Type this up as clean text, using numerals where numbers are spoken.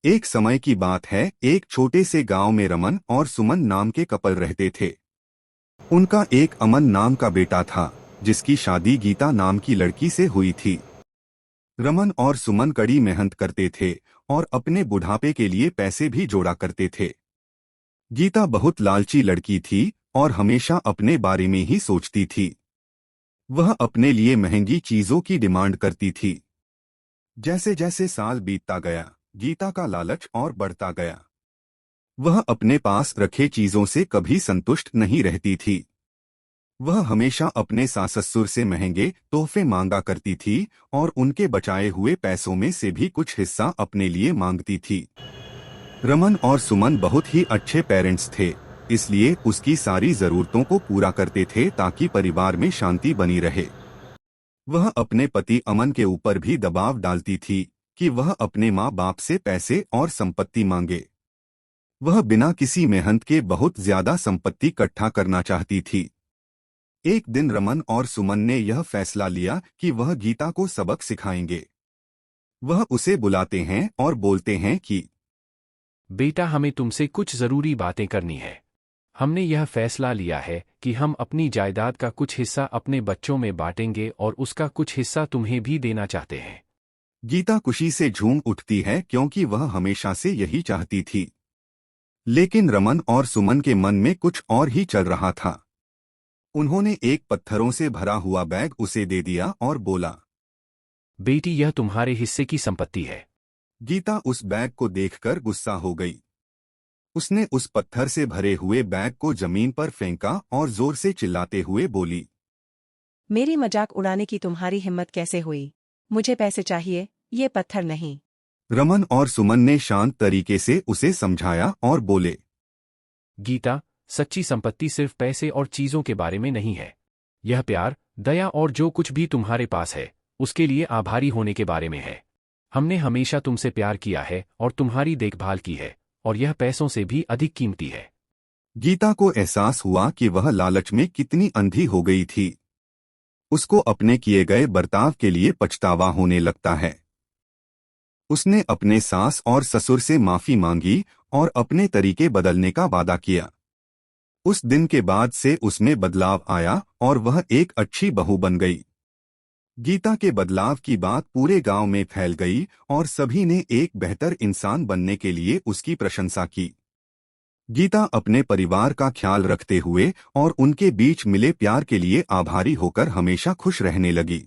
एक समय की बात है, एक छोटे से गांव में रमन और सुमन नाम के कपल रहते थे। उनका एक अमन नाम का बेटा था, जिसकी शादी गीता नाम की लड़की से हुई थी। रमन और सुमन कड़ी मेहनत करते थे और अपने बुढ़ापे के लिए पैसे भी जोड़ा करते थे। गीता बहुत लालची लड़की थी और हमेशा अपने बारे में ही सोचती थी। वह अपने लिए महंगी चीजों की डिमांड करती थी। जैसे जैसे साल बीतता गया, गीता का लालच और बढ़ता गया। वह अपने पास रखे चीजों से कभी संतुष्ट नहीं रहती थी। वह हमेशा अपने सास ससुर से महंगे तोहफे मांगा करती थी और उनके बचाए हुए पैसों में से भी कुछ हिस्सा अपने लिए मांगती थी। रमन और सुमन बहुत ही अच्छे पेरेंट्स थे, इसलिए उसकी सारी जरूरतों को पूरा करते थे ताकि परिवार में शांति बनी रहे। वह अपने पति अमन के ऊपर भी दबाव डालती थी कि वह अपने माँ बाप से पैसे और संपत्ति मांगे। वह बिना किसी मेहनत के बहुत ज्यादा संपत्ति इकट्ठा करना चाहती थी। एक दिन रमन और सुमन ने यह फैसला लिया कि वह गीता को सबक सिखाएंगे। वह उसे बुलाते हैं और बोलते हैं कि बेटा, हमें तुमसे कुछ जरूरी बातें करनी है। हमने यह फैसला लिया है कि हम अपनी जायदाद का कुछ हिस्सा अपने बच्चों में बांटेंगे और उसका कुछ हिस्सा तुम्हें भी देना चाहते हैं। गीता खुशी से झूम उठती है क्योंकि वह हमेशा से यही चाहती थी। लेकिन रमन और सुमन के मन में कुछ और ही चल रहा था। उन्होंने एक पत्थरों से भरा हुआ बैग उसे दे दिया और बोला, बेटी, यह तुम्हारे हिस्से की संपत्ति है। गीता उस बैग को देखकर गुस्सा हो गई। उसने उस पत्थर से भरे हुए बैग को जमीन पर फेंका और जोर से चिल्लाते हुए बोली, मेरी मजाक उड़ाने की तुम्हारी हिम्मत कैसे हुई? मुझे पैसे चाहिए, ये पत्थर नहीं। रमन और सुमन ने शांत तरीके से उसे समझाया और बोले, गीता, सच्ची संपत्ति सिर्फ पैसे और चीजों के बारे में नहीं है। यह प्यार, दया और जो कुछ भी तुम्हारे पास है उसके लिए आभारी होने के बारे में है। हमने हमेशा तुमसे प्यार किया है और तुम्हारी देखभाल की है, और यह पैसों से भी अधिक कीमती है। गीता को एहसास हुआ कि वह लालच में कितनी अंधी हो गई थी। उसको अपने किए गए बर्ताव के लिए पछतावा होने लगता है। उसने अपने सास और ससुर से माफी मांगी और अपने तरीके बदलने का वादा किया। उस दिन के बाद से उसमें बदलाव आया और वह एक अच्छी बहू बन गई। गीता के बदलाव की बात पूरे गांव में फैल गई और सभी ने एक बेहतर इंसान बनने के लिए उसकी प्रशंसा की। गीता अपने परिवार का ख्याल रखते हुए और उनके बीच मिले प्यार के लिए आभारी होकर हमेशा खुश रहने लगी।